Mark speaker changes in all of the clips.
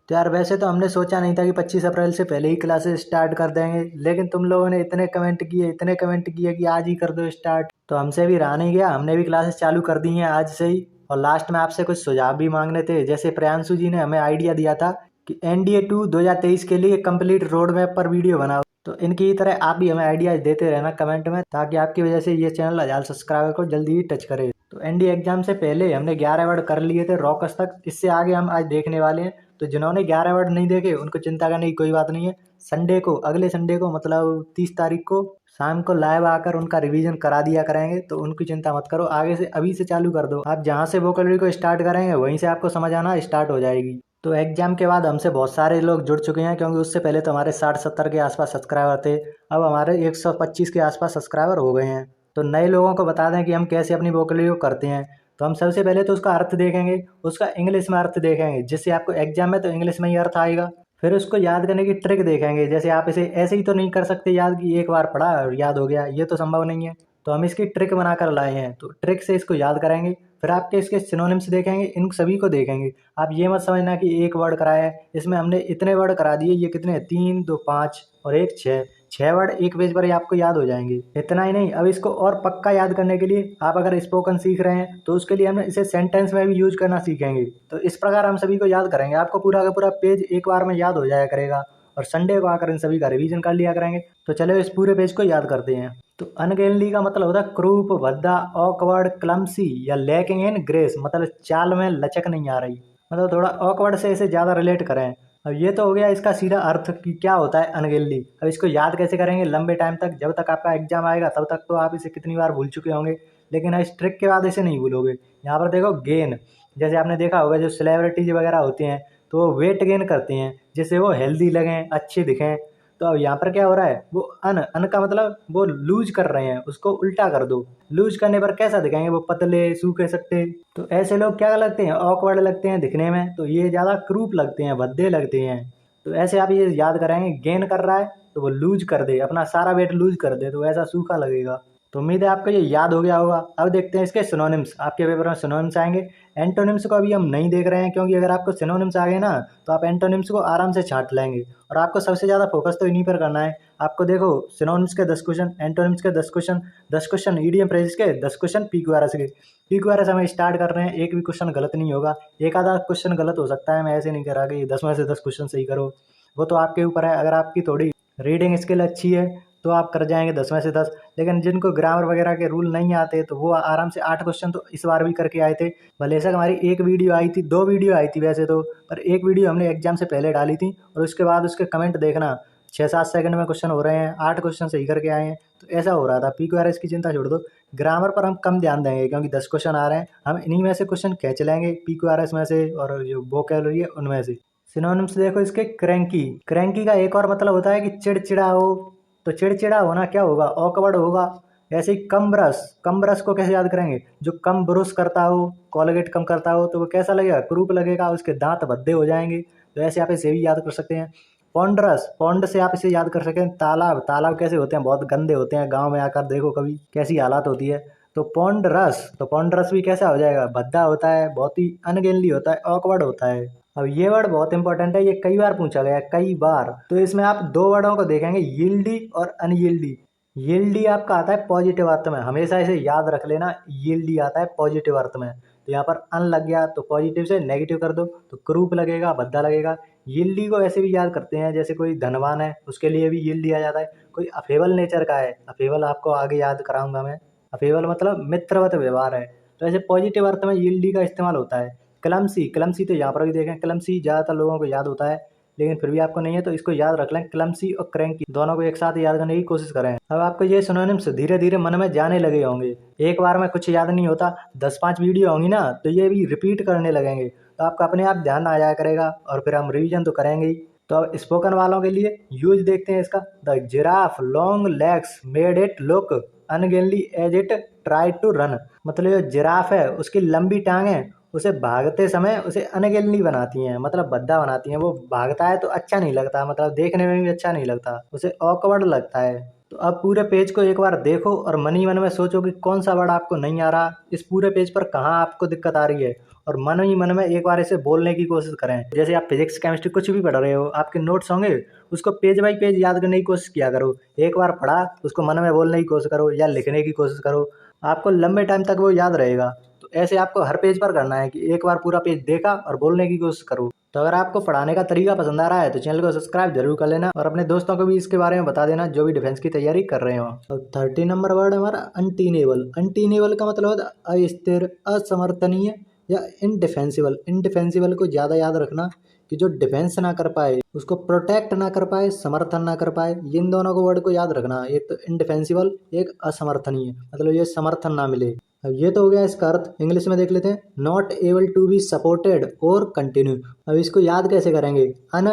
Speaker 1: तो यार वैसे तो हमने सोचा नहीं था कि 25 अप्रैल से पहले ही क्लासेस स्टार्ट कर देंगे, लेकिन तुम लोगों ने इतने कमेंट किए कि आज ही कर दो स्टार्ट, तो हमसे भी रहा नहीं गया, हमने भी क्लासेस चालू कर दी हैं आज से ही। और लास्ट में आपसे कुछ सुझाव भी मांगने थे। जैसे प्रियांशु जी ने हमें आइडिया दिया था कि NDA-2 2023 के लिए कंप्लीट रोड मैप पर वीडियो बनाओ, तो इनकी तरह आप भी हमें आइडियाज देते रहना कमेंट में, ताकि आपकी वजह से ये चैनल 1000 सब्सक्राइबर को जल्दी ही टच करे। तो NDA एग्जाम से पहले हमने 11 वर्ड कर लिए थे रॉकस तक, इससे आगे हम आज देखने वाले हैं। तो जिन्होंने 11 वर्ड नहीं देखे उनको चिंता करने की कोई बात नहीं है। संडे को, अगले संडे को मतलब 30 तारीख को शाम को लाइव आकर उनका रिवीजन करा दिया करेंगे, तो उनकी चिंता मत करो। आगे से अभी से चालू कर दो। आप जहाँ से वोकैबुलरी को स्टार्ट करेंगे वहीं से आपको समझ आना स्टार्ट हो जाएगी। तो एग्जाम के बाद हमसे बहुत सारे लोग जुड़ चुके हैं, क्योंकि उससे पहले तो हमारे 60-70 के आसपास सब्सक्राइबर थे, अब हमारे 125 के आसपास सब्सक्राइबर हो गए हैं। तो नए लोगों को बता दें कि हम कैसे अपनी वोकैबुलरी को करते हैं। तो हम सबसे पहले तो उसका अर्थ देखेंगे, उसका इंग्लिश में अर्थ देखेंगे, जिससे आपको एग्जाम में तो इंग्लिश में ही अर्थ आएगा। फिर उसको याद करने की ट्रिक देखेंगे, जैसे आप इसे ऐसे ही तो नहीं कर सकते याद कि एक बार पढ़ा और याद हो गया, ये तो संभव नहीं है। तो हम इसकी ट्रिक बनाकर लाए हैं, तो ट्रिक से इसको याद करेंगे। फिर आपके इसके सिनोनिम्स देखेंगे, इन सभी को देखेंगे। आप ये मत समझना कि एक वर्ड कराया है, इसमें हमने इतने वर्ड करा दिए। ये कितने हैं? 3, 2, 5 और 1 6। 6 वर्ड एक पेज पर ही आपको याद हो जाएंगे। इतना ही नहीं, अब इसको और पक्का याद करने के लिए आप अगर स्पोकन सीख रहे हैं तो उसके लिए हम इसे सेंटेंस में भी यूज करना सीखेंगे। तो इस प्रकार हम सभी को याद करेंगे, आपको पूरा का पूरा पेज एक बार में याद हो जाया करेगा। और संडे को आकर इन सभी का रिवीजन कर लिया करेंगे। तो चलो इस पूरे पेज को याद करते हैं। तो अनगेनली का मतलब होता है क्रूप, भद्दा, ऑकवर्ड, क्लमसी या लैकिंग इन ग्रेस, मतलब चाल में लचक नहीं आ रही, मतलब थोड़ा ऑकवर्ड से इसे ज़्यादा रिलेट करें। अब ये तो हो गया इसका सीधा अर्थ कि क्या होता है अनगेनली। अब इसको याद कैसे करेंगे लंबे टाइम तक, जब तक आपका एग्जाम आएगा तब तक तो आप इसे कितनी बार भूल चुके होंगे, लेकिन इस ट्रिक के बाद इसे नहीं भूलोगे। यहाँ पर देखो गेन, जैसे आपने देखा होगा जो सेलिब्रिटीज वगैरह होती हैं तो वो वेट गेन करती हैं, जिससे वो हेल्दी लगें, अच्छे दिखें। तो अब यहाँ पर क्या हो रहा है, वो अन का मतलब वो लूज कर रहे हैं, उसको उल्टा कर दो। लूज करने पर कैसा दिखेंगे, वो पतले सूखे सट्टे। तो ऐसे लोग क्या लगते हैं, ऑकवर्ड लगते हैं दिखने में, तो ये ज़्यादा क्रूप लगते हैं, भद्दे लगते हैं। तो ऐसे आप ये याद करेंगे, गेन कर रहा है तो वो लूज कर दे, अपना सारा वेट लूज कर दे, तो ऐसा सूखा लगेगा। तो उम्मीद है आपको ये याद हो गया होगा। अब देखते हैं इसके सिनोनिम्स। आपके पेपर में सिनोनिम्स आएंगे। एंटोनिम्स को अभी हम नहीं देख रहे हैं, क्योंकि अगर आपको सिनोनिम्स आ गए ना तो आप एंटोनिम्स को आराम से छांट लेंगे। और आपको सबसे ज़्यादा फोकस तो इन्हीं पर करना है। आपको देखो सिनोनिम्स के 10 क्वेश्चन, एंटोनिम्स के 10 क्वेश्चन, 10 क्वेश्चन ईडीएम फ्रेजेस के, 10 क्वेश्चन PQRS के। PQRS हमें स्टार्ट कर रहे हैं, एक भी क्वेश्चन गलत नहीं होगा। एक आधा क्वेश्चन गलत हो सकता है, मैं ऐसे नहीं कह रहा कि 10 में से 10 क्वेश्चन सही करो, वो तो आपके ऊपर है। अगर आपकी थोड़ी रीडिंग स्किल अच्छी है तो आप कर जाएंगे 10 में से 10। लेकिन जिनको ग्रामर वगैरह के रूल नहीं आते तो वो आराम से 8 क्वेश्चन तो इस बार भी करके आए थे। भले से हमारी एक वीडियो आई थी, 2 वीडियो आई थी वैसे तो, पर एक वीडियो हमने एग्जाम से पहले डाली थी, और उसके बाद उसके कमेंट देखना 6-7 सेकंड में क्वेश्चन हो रहे हैं, 8 क्वेश्चन सही करके आए हैं। तो ऐसा हो रहा था। PQRS की चिंता छोड़ दो, ग्रामर पर हम कम ध्यान देंगे, क्योंकि 10 क्वेश्चन आ रहे हैं, हम इन्हीं में से क्वेश्चन खींच लेंगे PQRS में से, और जो वोकैबुलरी है उनमें से। सिनोनिम्स देखो इसके, क्रैंकी। क्रैंकी का एक और मतलब होता है कि चिड़चिड़ा हो। तो चिड़चिड़ा होना क्या होगा, ऑकवर्ड होगा। ऐसे ही कम ब्रश, कम ब्रश को कैसे याद करेंगे, जो कम ब्रश करता हो, कोलगेट कम करता हो, तो वो कैसा लगेगा, क्रूप लगेगा, उसके दांत भद्दे हो जाएंगे। तो ऐसे आप इसे भी याद कर सकते हैं। पॉन्डरस, पॉन्ड से आप इसे याद कर सकते हैं। तालाब, तालाब कैसे होते हैं, बहुत गंदे होते हैं, गाँव में आकर देखो कभी कैसी हालत होती है। तो पॉन्डरस, तो पॉन्डरस भी कैसा हो जाएगा, भद्दा होता है, बहुत ही अनगेनली होता है, ऑकवर्ड होता है। अब ये वर्ड बहुत इंपॉर्टेंट है, ये कई बार पूछा गया है, कई बार। तो इसमें आप 2 वर्डों को देखेंगे, यील्डी और अनयील्डी। यील्डी आपका आता है पॉजिटिव अर्थ में, हमेशा इसे याद रख लेना, यील्डी आता है पॉजिटिव अर्थ में। तो यहाँ पर अन लग गया तो पॉजिटिव से नेगेटिव कर दो, तो क्रूप लगेगा, भद्दा लगेगा। यील्डी को ऐसे भी याद करते हैं, जैसे कोई धनवान है उसके लिए भी यील्डी आ जाता है। कोई अफेबल नेचर का है, अफेबल आपको आगे याद कराऊंगा मैं। अफेबल मतलब मित्रवत व्यवहार है। तो ऐसे पॉजिटिव अर्थ में यील्डी का इस्तेमाल होता है। क्लमसी, क्लमसी तो यहाँ पर भी देखें, क्लमसी ज़्यादातर लोगों को याद होता है, लेकिन फिर भी आपको नहीं है तो इसको याद रख लें। क्लमसी और क्रैंकी दोनों को एक साथ याद करने की कोशिश करें। अब आपको ये सिनोनिम्स धीरे धीरे मन में जाने लगे होंगे। एक बार में कुछ याद नहीं होता, 10-5 वीडियो होंगी ना तो ये भी रिपीट करने लगेंगे, तो आपका अपने आप ध्यान आ जाया करेगा, और फिर हम रिविजन तो करेंगे ही। तो अब स्पोकन वालों के लिए यूज देखते हैं इसका। The giraffe long legs made it look ungainly as it try to run. मतलब जो जिराफ है उसकी लंबी टांगें उसे भागते समय उसे अनगेनली बनाती हैं, मतलब भद्दा बनाती हैं। वो भागता है तो अच्छा नहीं लगता, मतलब देखने में भी अच्छा नहीं लगता, उसे ऑकवर्ड लगता है। तो अब पूरे पेज को एक बार देखो और मन ही मन में सोचो कि कौन सा वर्ड आपको नहीं आ रहा, इस पूरे पेज पर कहाँ आपको दिक्कत आ रही है, और मन ही मन में एक बार इसे बोलने की कोशिश करें। जैसे आप फिजिक्स केमिस्ट्री कुछ भी पढ़ रहे हो, आपके नोट्स होंगे, उसको पेज बाई पेज याद करने की कोशिश किया करो। एक बार पढ़ा उसको मन में बोलने की कोशिश करो या लिखने की कोशिश करो, आपको लंबे टाइम तक वो याद रहेगा। तो ऐसे आपको हर पेज पर करना है कि एक बार पूरा पेज देखा और बोलने की कोशिश करो। तो अगर आपको पढ़ाने का तरीका पसंद आ रहा है तो चैनल को सब्सक्राइब जरूर कर लेना और अपने दोस्तों को भी इसके बारे में बता देना जो भी डिफेंस की तैयारी कर रहे हो। तो 30 नंबर वर्ड हमारा अनटीनेबल। अनटीनेबल का मतलब होता है अस्थिर, असमर्थनीय या इनडिफेंसिबल। इनडिफेंसिबल को ज़्यादा याद रखना कि जो डिफेंस ना कर पाए, उसको प्रोटेक्ट ना कर पाए, समर्थन ना कर पाए, इन दोनों को वर्ड को याद रखना। एक तो इनडिफेंसिबल, एक असमर्थनीय, मतलब ये समर्थन ना मिले। अब ये तो हो गया इसका अर्थ। इंग्लिश में देख लेते हैं, not able to be supported और कंटिन्यू। अब इसको याद कैसे करेंगे, अन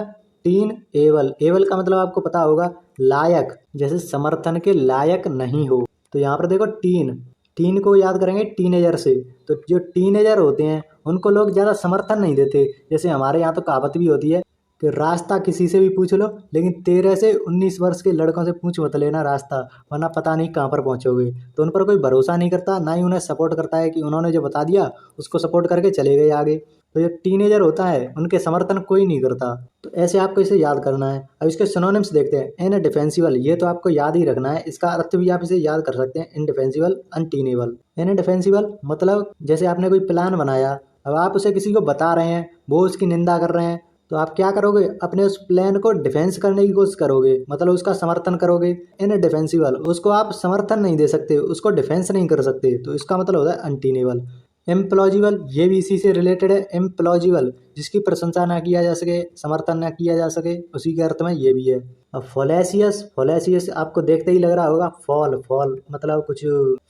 Speaker 1: टीन एबल। एबल का मतलब आपको पता होगा लायक, जैसे समर्थन के लायक नहीं हो। तो यहाँ पर देखो टीन, टीन को याद करेंगे टीनेजर से। तो जो टीनेजर होते हैं उनको लोग ज़्यादा समर्थन नहीं देते। जैसे हमारे यहाँ तो कहावत भी होती है कि रास्ता किसी से भी पूछ लो, लेकिन 13 से 19 वर्ष के लड़कों से पूछ मत लेना रास्ता, वरना पता नहीं कहाँ पर पहुँचोगे। तो उन पर कोई भरोसा नहीं करता, ना ही उन्हें सपोर्ट करता है कि उन्होंने जो बता दिया उसको सपोर्ट करके चले गए आगे। तो जो टीनेजर होता है उनके समर्थन कोई नहीं करता। तो ऐसे आपको इसे याद करना है। अब इसके सिनोनिम्स देखते हैं। इनडिफेंसिबल, ये तो आपको याद ही रखना है, इसका अर्थ भी आप इसे याद कर सकते हैं, इनडिफेंसिबल, अनटीनेबल। इनडिफेंसिबल मतलब जैसे आपने कोई प्लान बनाया, अब आप उसे किसी को बता रहे हैं, वो उसकी निंदा कर रहे हैं, तो आप क्या करोगे, अपने उस प्लान को डिफेंस करने की कोशिश करोगे, मतलब उसका समर्थन करोगे। इनडिफेंसिबल, उसको आप समर्थन नहीं दे सकते, उसको डिफेंस नहीं कर सकते, तो इसका मतलब होता है अनटीनेबल। इम्प्लॉजिबल, ये भी इसी से रिलेटेड है। इम्प्लॉजिबल, जिसकी प्रशंसा ना किया जा सके, समर्थन ना किया जा सके, उसी के अर्थ में ये भी है। अब फॉलेसियस, फॉलेसियस आपको देखते ही लग रहा होगा फॉल, फॉल मतलब कुछ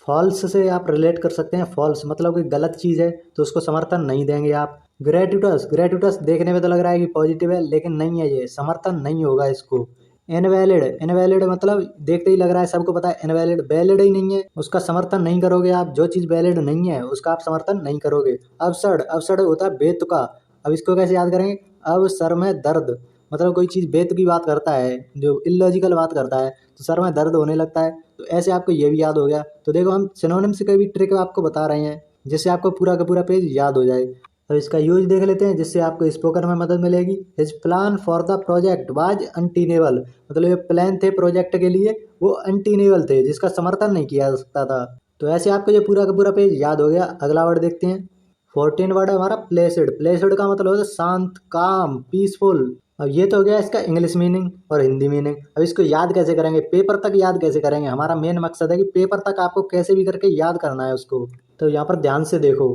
Speaker 1: फॉल्स से आप रिलेट कर सकते हैं। फॉल्स मतलब कोई गलत चीज़ है तो उसको समर्थन नहीं देंगे आप। ग्रेटुटस, ग्रेटुटस देखने में तो लग रहा है कि पॉजिटिव है, लेकिन नहीं है, ये समर्थन नहीं होगा इसको। इनवैलिड, इनवैलिड मतलब देखते ही लग रहा है सबको पता है इनवैलिड, वैलिड ही नहीं है, उसका समर्थन नहीं करोगे आप। जो चीज़ वैलिड नहीं है उसका आप समर्थन नहीं करोगे। अबसर्ड, अबसर्ड होता है बेतुका। अब इसको कैसे याद करेंगे, अब सर में दर्द, मतलब कोई चीज़ बेतुकी बात करता है, जो इलॉजिकल बात करता है, तो सर में दर्द होने लगता है। तो ऐसे आपको ये भी याद हो गया। तो देखो हम सिनोनिम्स की भी ट्रिक आपको बता रहे हैं जिससे आपको पूरा का पूरा पेज याद हो जाए। अब इसका यूज देख लेते हैं जिससे आपको स्पोकन में मदद मिलेगी। His plan for the project was untenable, मतलब ये प्लान थे प्रोजेक्ट के लिए, वो अनटीनेबल थे, जिसका समर्थन नहीं किया जा सकता था। तो ऐसे आपको ये पूरा का पूरा पेज याद हो गया। अगला वर्ड देखते हैं। 14 वर्ड है हमारा प्लेसिड। प्लेसिड का मतलब होता है शांत, काम, पीसफुल। अब ये तो हो गया इसका इंग्लिश मीनिंग और हिंदी मीनिंग। अब इसको याद कैसे करेंगे, पेपर तक याद कैसे करेंगे, हमारा मेन मकसद है कि पेपर तक आपको कैसे भी करके याद करना है उसको। तो यहाँ पर ध्यान से देखो,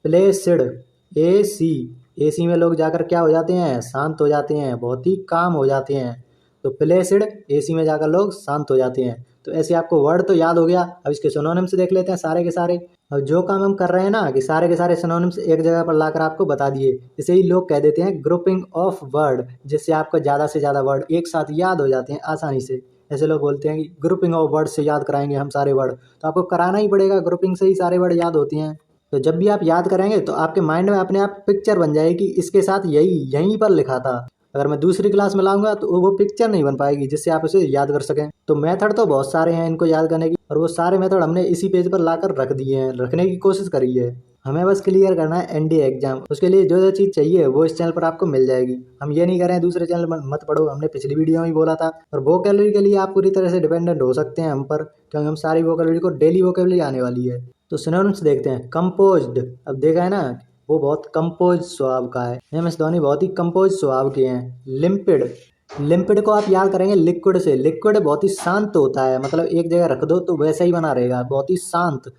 Speaker 1: प्लेसिड, एसी, एसी में लोग जाकर क्या हो जाते हैं, शांत हो जाते हैं, बहुत ही काम हो जाते हैं। तो प्लेसिड, एसी में जाकर लोग शांत हो जाते हैं। तो ऐसे आपको वर्ड तो याद हो गया। अब इसके सिनोनिम्स देख लेते हैं सारे के सारे। अब जो काम हम कर रहे हैं ना कि सारे के सारे सिनोनिम्स एक जगह पर लाकर आपको बता दिए, इसे ही लोग कह देते हैं ग्रुपिंग ऑफ वर्ड, जिससे आपको ज़्यादा से ज़्यादा वर्ड एक साथ याद हो जाते हैं आसानी से। ऐसे लोग बोलते हैं कि ग्रुपिंग ऑफ वर्ड से याद कराएंगे हम सारे वर्ड, तो आपको कराना ही पड़ेगा, ग्रुपिंग से ही सारे वर्ड याद होते हैं। तो जब भी आप याद करेंगे तो आपके माइंड में अपने आप पिक्चर बन जाएगी, इसके साथ यही यहीं पर लिखा था। अगर मैं दूसरी क्लास में लाऊंगा तो वो पिक्चर नहीं बन पाएगी जिससे आप उसे याद कर सकें। तो मेथड तो बहुत सारे हैं इनको याद करने की, और वो सारे मेथड हमने इसी पेज पर लाकर रख दिए हैं, रखने की कोशिश करी है। हमें बस क्लियर करना है एनडीए एग्जाम, उसके लिए जो जो चीज़ चाहिए वो इस चैनल पर आपको मिल जाएगी। हम ये नहीं कह रहे हैं दूसरे चैनल पर मत पढ़ो, हमने पिछली वीडियो में ही बोला था। और वोकैबुलरी के लिए आप पूरी तरह से डिपेंडेंट हो सकते हैं हम पर, क्योंकि हम सारी वोकैबुलरी को डेली वोकैबुलरी आने वाली है। तो सिनोनिम्स देखते हैं। कंपोज्ड, अब देखा है ना वो बहुत कंपोज स्वभाव का है, एम.एस. धोनी बहुत ही कंपोज स्वभाव के हैं। लिम्पिड, लिम्पिड को आप याद करेंगे लिक्विड से। लिक्विड बहुत ही शांत होता है, मतलब एक जगह रख दो तो वैसा ही बना रहेगा, बहुत ही शांत।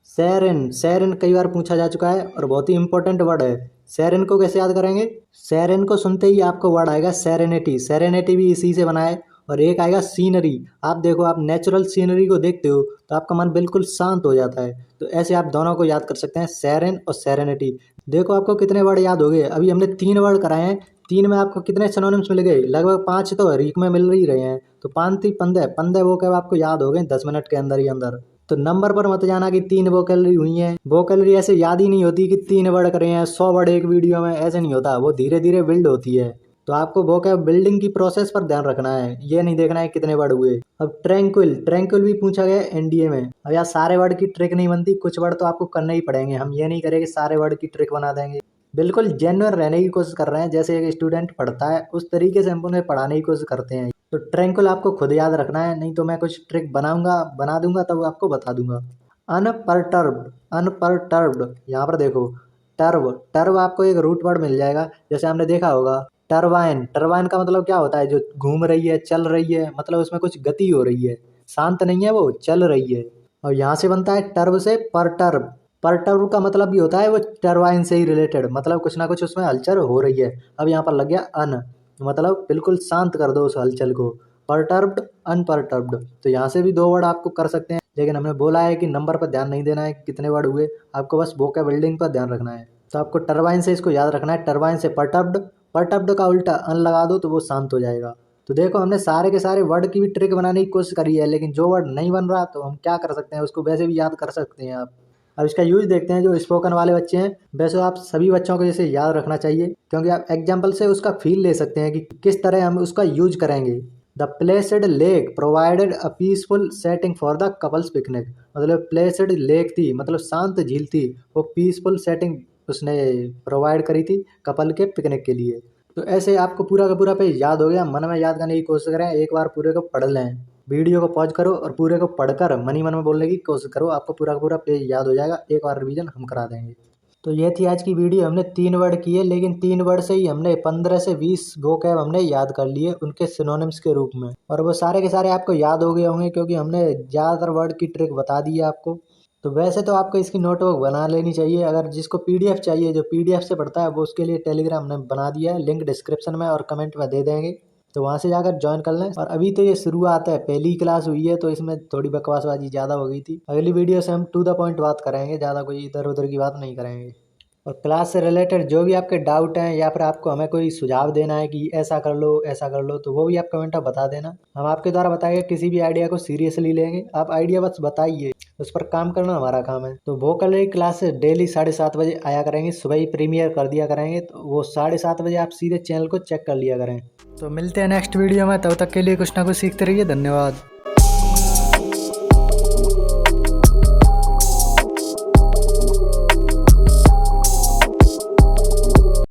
Speaker 1: सेरेन, सेरेन कई बार पूछा जा चुका है और बहुत ही इंपॉर्टेंट वर्ड है। सेरेन को कैसे याद करेंगे, सेरेन को सुनते ही आपको वर्ड आएगा सेरेनिटी, सेरेनिटी भी इसी से बना है। और एक आएगा सीनरी, आप देखो आप नेचुरल सीनरी को देखते हो तो आपका मन बिल्कुल शांत हो जाता है। तो ऐसे आप दोनों को याद कर सकते हैं, सेरेन और सेरेनिटी। देखो आपको कितने वर्ड याद हो गए, अभी हमने 3 वर्ड कराए हैं, 3 में आपको कितने सिनोनिम्स मिल गए, लगभग 5 तो रीक में मिल ही रहे हैं। तो 5 3 15 15 वो क्या आपको याद हो गए 10 मिनट के अंदर ही अंदर। तो नंबर पर मत जाना कि 3 वोकैबुलरी हुई हैं। वोकैबुलरी ऐसे याद ही नहीं होती कि 3 वर्ड करे हैं 100 वर्ड एक वीडियो में, ऐसे नहीं होता, वो धीरे धीरे बिल्ड होती है। तो आपको वोकैब बिल्डिंग की प्रोसेस पर ध्यान रखना है, ये नहीं देखना है कितने वर्ड हुए। अब ट्रैंक्विल भी पूछा गया है एनडीए में। अब यार सारे वर्ड की ट्रिक नहीं बनती, कुछ वर्ड तो आपको करने ही पड़ेंगे। हम ये नहीं करेंगे सारे वर्ड की ट्रिक बना देंगे। बिल्कुल जेन्युइन रहने की कोशिश कर रहे हैं, जैसे एक स्टूडेंट पढ़ता है उस तरीके से हम उन्हें पढ़ाने की कोशिश करते हैं। तो ट्रैंक्विल आपको खुद याद रखना है, नहीं तो मैं कुछ ट्रिक बना दूंगा तब आपको बता दूंगा। अनपर्टर्ब्ड, यहाँ पर देखो टर्व आपको एक रूट वर्ड मिल जाएगा। जैसे हमने देखा होगा टरबाइन का मतलब क्या होता है, जो घूम रही है, चल रही है, मतलब उसमें कुछ गति हो रही है, शांत नहीं है, वो चल रही है। और यहाँ से बनता है टर्ब से परटर्ब का मतलब भी होता है वो टरबाइन से ही रिलेटेड, मतलब कुछ ना कुछ उसमें हलचल हो रही है। अब यहाँ पर लग गया मतलब बिल्कुल शांत कर दो उस हलचल को, परटर्ब्ड अनपरटर्ब्ड। तो यहाँ से भी 2 वर्ड आपको कर सकते हैं, लेकिन हमने बोला है कि नंबर पर ध्यान नहीं देना है कितने वर्ड हुए, आपको बस वोकैब बिल्डिंग पर ध्यान रखना है। तो आपको टरबाइन से इसको याद रखना है, टरबाइन से परटर्ब्ड का उल्टा अन लगा दो तो वो शांत हो जाएगा। तो देखो हमने सारे के सारे वर्ड की भी ट्रिक बनाने की कोशिश करी है, लेकिन जो वर्ड नहीं बन रहा तो हम क्या कर सकते हैं, उसको वैसे भी याद कर सकते हैं आप। अब इसका यूज देखते हैं। जो स्पोकन वाले बच्चे हैं वैसे आप सभी बच्चों को जैसे याद रखना चाहिए, क्योंकि आप एग्जाम्पल से उसका फील ले सकते हैं कि किस तरह हम उसका यूज करेंगे। The placed lake provided a peaceful setting for the couples picnic. मतलब प्लेस्ड लेक थी, मतलब शांत झील थी, वो पीसफुल सेटिंग उसने प्रोवाइड करी थी कपल के पिकनिक के लिए। तो ऐसे आपको पूरा का पूरा पेज याद हो गया, मन में याद करने की कोशिश करें, एक बार पूरे को पढ़ लें। वीडियो को पॉज करो और पूरे को पढ़कर मन ही मन में बोलने की कोशिश करो, आपको पूरा का पूरा पेज याद हो जाएगा। एक बार रिवीजन हम करा देंगे। तो ये थी आज की वीडियो। हमने 3 वर्ड किए, लेकिन 3 वर्ड से ही हमने 15 से 20 वोकैब हमने याद कर लिए उनके सिनोनिम्स के रूप में, और वो सारे के सारे आपको याद हो गए होंगे क्योंकि हमने ज़्यादातर वर्ड की ट्रिक बता दी है आपको। तो वैसे तो आपको इसकी नोटबुक बना लेनी चाहिए। अगर जिसको पीडीएफ चाहिए, जो पीडीएफ से पढ़ता है, वो उसके लिए टेलीग्राम ने बना दिया है, लिंक डिस्क्रिप्शन में और कमेंट में दे देंगे, तो वहाँ से जाकर ज्वाइन कर लें। और अभी तो ये शुरुआत है, पहली क्लास हुई है, तो इसमें थोड़ी बकवासबाजी ज़्यादा हो गई थी। अगली वीडियो से हम टू द पॉइंट बात करेंगे, ज़्यादा कोई इधर उधर की बात नहीं करेंगे। और क्लास से रिलेटेड जो भी आपके डाउट हैं, या फिर आपको हमें कोई सुझाव देना है कि ऐसा कर लो, तो वो भी आप कमेंट में बता देना। हम आपके द्वारा बताएंगे, किसी भी आइडिया को सीरियसली लेंगे। आप आइडिया बस बताइए, उस पर काम करना हमारा काम है। तो वो कल क्लास डेली 7:30 बजे आया करेंगी, सुबह ही प्रीमियर कर दिया करेंगे, तो वो 7:30 बजे आप सीधे चैनल को चेक कर लिया करें। तो मिलते हैं नेक्स्ट वीडियो में, तब तक के लिए कुछ ना कुछ सीखते रहिए। धन्यवाद।